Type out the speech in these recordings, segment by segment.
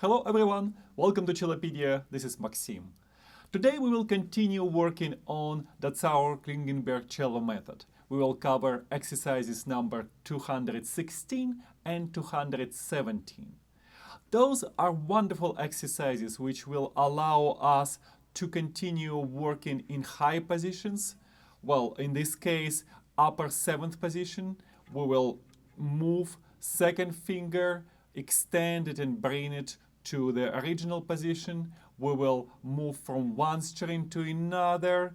Hello everyone, welcome to Cellopedia, this is Maxim. Today we will continue working on Dotzauer-Klingenberg Cello Method. We will cover exercises number 216 and 217. Those are wonderful exercises which will allow us to continue working in high positions. Well, in this case, upper 7th position. We will move second finger, extend it and bring it to the original position. We will move from one string to another,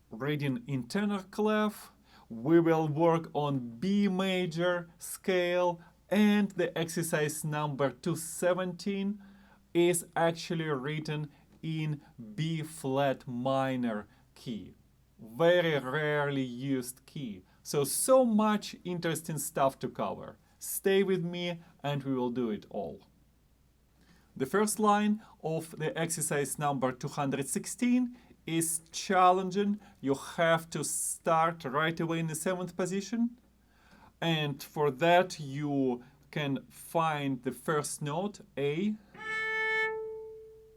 reading internal clef. We will work on B major scale, and the exercise number 217 is actually written in B flat minor key. Very rarely used key. So much interesting stuff to cover. Stay with me and we will do it all. The first line of the exercise number 216 is challenging. You have to start right away in the 7th position. And for that you can find the first note, A.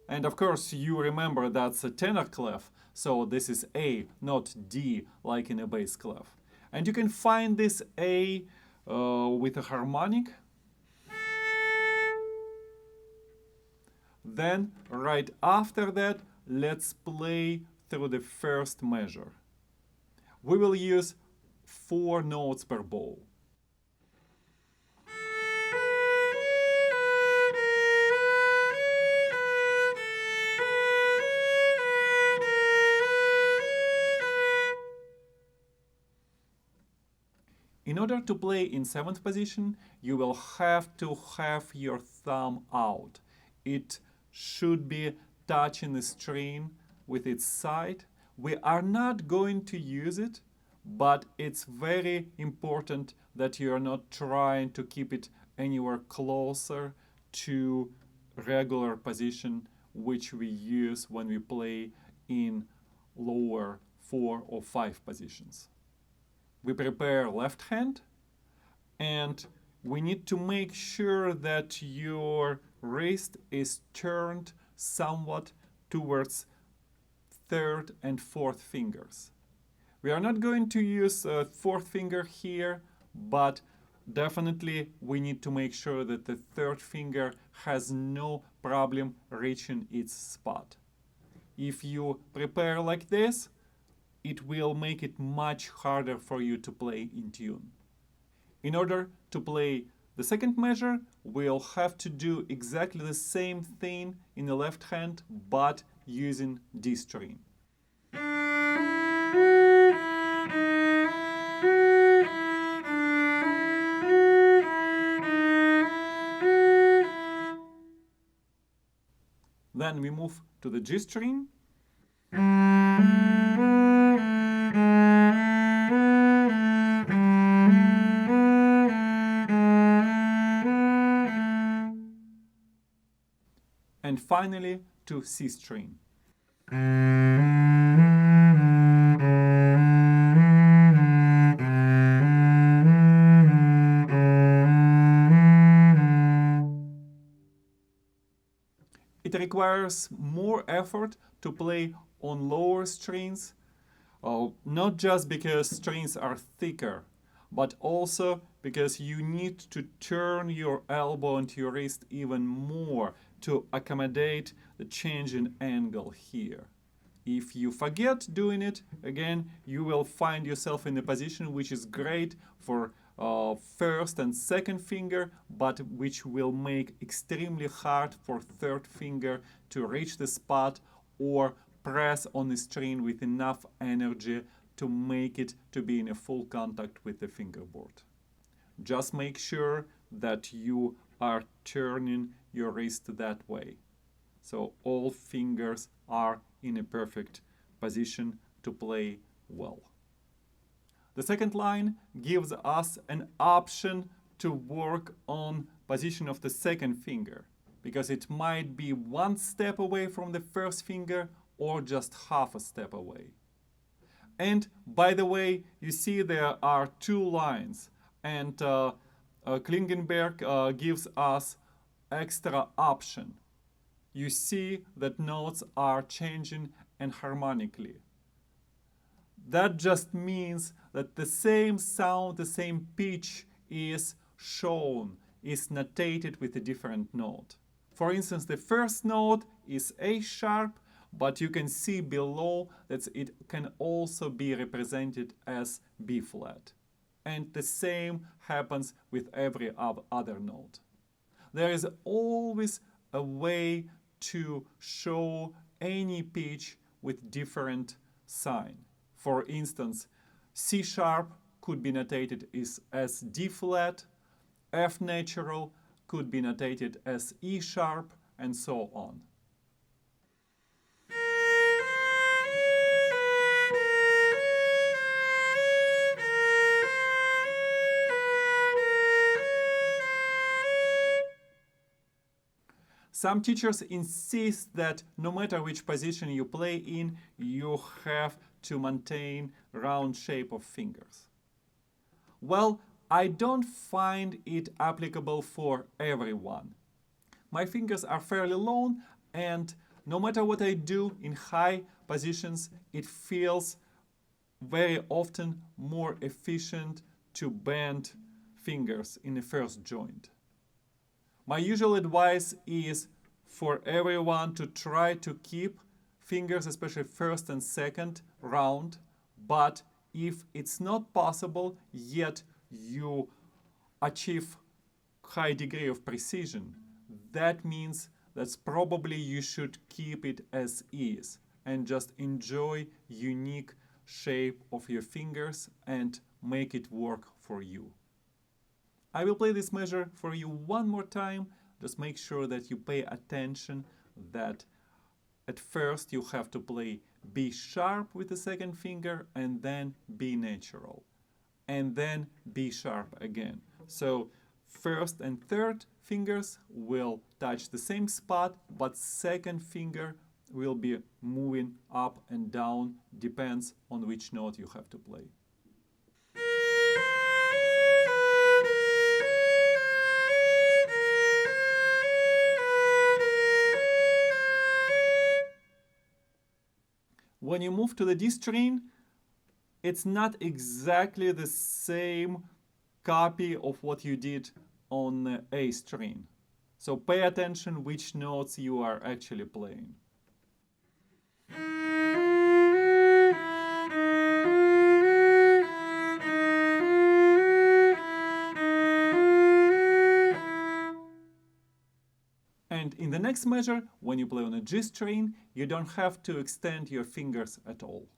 And of course you remember that's a tenor clef, so this is A, not D, like in a bass clef. And you can find this A with a harmonic. Then, right after that, let's play through the first measure. We will use 4 notes per bow. In order to play in 7th position, you will have to have your thumb out. It should be touching the string with its side. We are not going to use it, but it's very important that you are not trying to keep it anywhere closer to regular position which we use when we play in lower 4 or 5 positions. We prepare left hand, and we need to make sure that your wrist is turned somewhat towards 3rd and 4th fingers. We are not going to use a 4th finger here, but definitely we need to make sure that the 3rd finger has no problem reaching its spot. If you prepare like this, it will make it much harder for you to play in tune. In order to play the second measure, we'll have to do exactly the same thing in the left hand, but using D string. Then we move to the G string. And finally to C string. It requires more effort to play on lower strings, not just because strings are thicker, but also because you need to turn your elbow and your wrist even more to accommodate the change in angle here. If you forget doing it, again, you will find yourself in a position which is great for 1st and 2nd finger, but which will make extremely hard for 3rd finger to reach the spot or press on the string with enough energy to make it to be in a full contact with the fingerboard. Just make sure that you are turning your wrist that way, so all fingers are in a perfect position to play well. The second line gives us an option to work on position of the 2nd finger, because it might be 1 step away from the 1st finger or just half a step away. And by the way, you see there are 2 lines, and Klingenberg gives us extra option. you see that notes are changing enharmonically. That just means that the same sound, the same pitch is shown, is notated with a different note. For instance, the first note is A sharp, but you can see below that it can also be represented as B flat. And the same happens with every other note. There is always a way to show any pitch with different sign. For instance, C sharp could be notated as D flat, F natural could be notated as E sharp, and so on. Some teachers insist that no matter which position you play in, you have to maintain round shape of fingers. Well, I don't find it applicable for everyone. My fingers are fairly long, and no matter what I do in high positions, it feels very often more efficient to bend fingers in the first joint. My usual advice is for everyone to try to keep fingers, especially first and second, round, but if it's not possible, yet you achieve high degree of precision, that means that probably you should keep it as is and just enjoy unique shape of your fingers and make it work for you. I will play this measure for you one more time. Just make sure that you pay attention that at first you have to play B sharp with the second finger and then B natural and then B sharp again. So first and third fingers will touch the same spot, but second finger will be moving up and down, depends on which note you have to play. When you move to the D string, it's not exactly the same copy of what you did on the A string. So pay attention which notes you are actually playing. And in the next measure, when you play on a G string, you don't have to extend your fingers at all.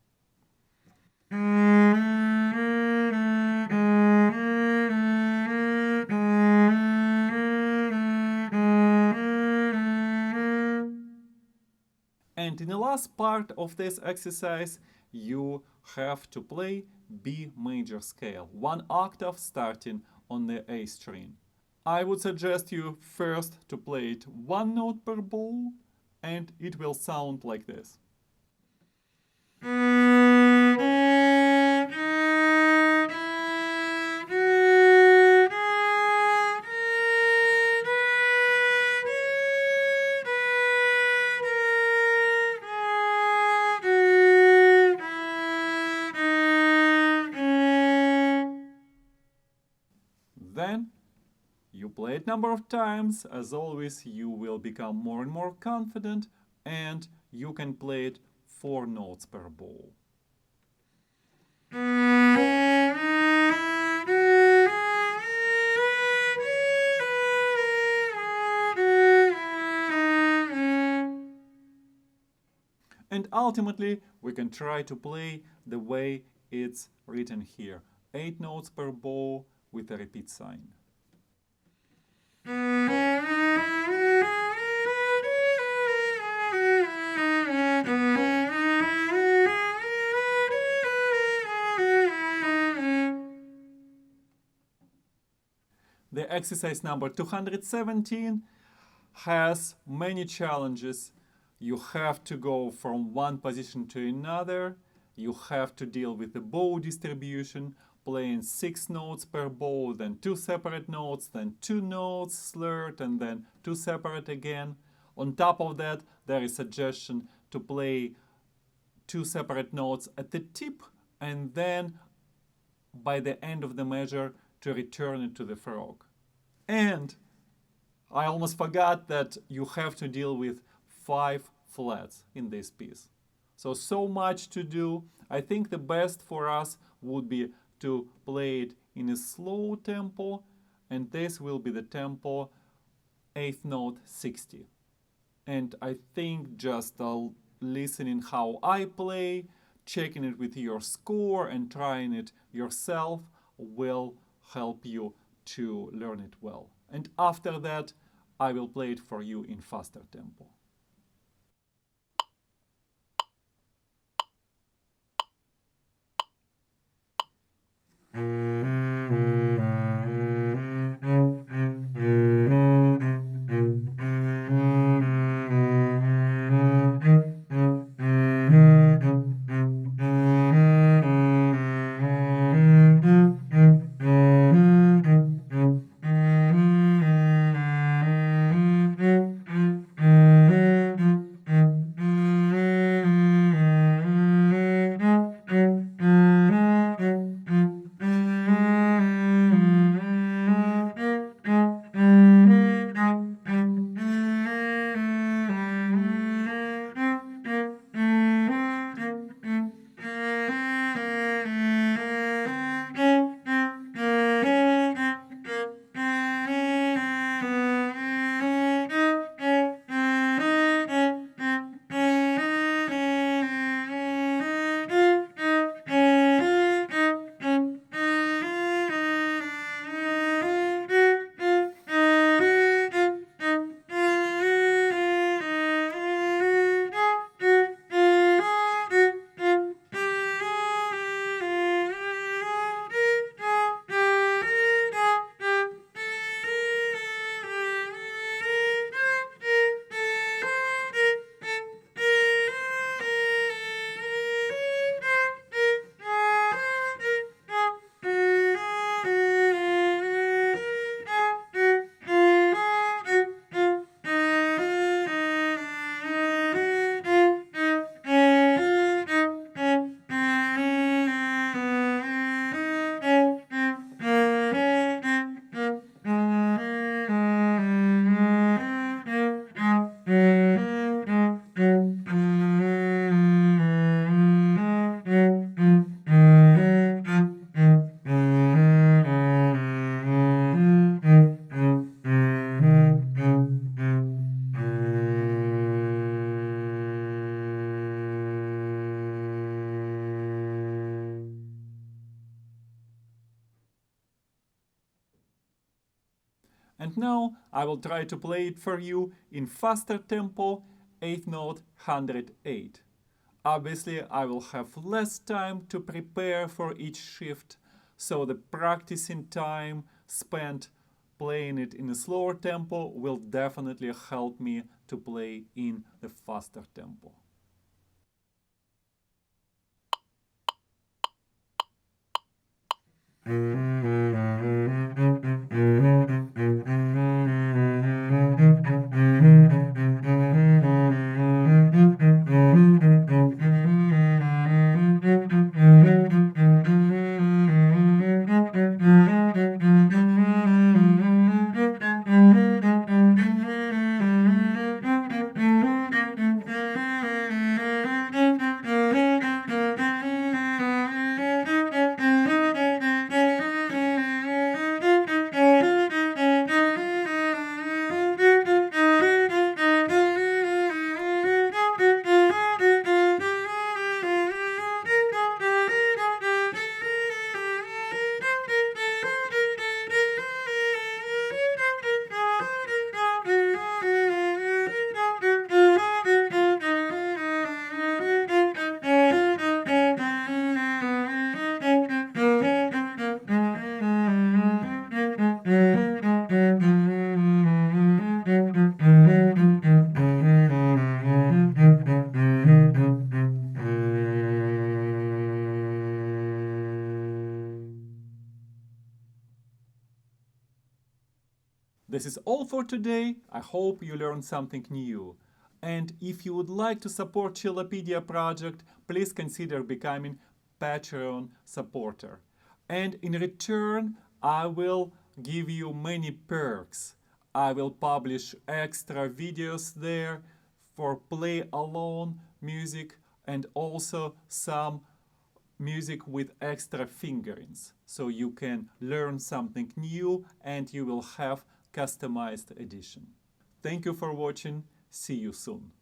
And in the last part of this exercise, you have to play B major scale, one octave starting on the A string. I would suggest you first to play it one note per bow, and it will sound like this. Then you play it a number of times. As always, you will become more and more confident, and you can play it 4 notes per bow. And ultimately, we can try to play the way it's written here. 8 notes per bow with a repeat sign. The exercise number 217 has many challenges. You have to go from one position to another. You have to deal with the bow distribution, playing 6 notes per bow, then 2 separate notes, then 2 notes slurred, and then 2 separate again. On top of that, there is suggestion to play two separate notes at the tip and then by the end of the measure to return it to the frog. And I almost forgot that you have to deal with 5 flats in this piece. So much to do. I think the best for us would be to play it in a slow tempo, and this will be the tempo 8th note 60. And I think just listening how I play, checking it with your score and trying it yourself will help you to learn it well. And after that, I will play it for you in faster tempo. And now I will try to play it for you in faster tempo, 8th note 108. Obviously, I will have less time to prepare for each shift, so the practicing time spent playing it in a slower tempo will definitely help me to play in the faster tempo. This is all for today. I hope you learned something new. And if you would like to support Cellopedia project, please consider becoming Patreon supporter. And in return, I will give you many perks. I will publish extra videos there for play alone music and also some music with extra fingerings. So you can learn something new and you will have customized edition. Thank you for watching. See you soon.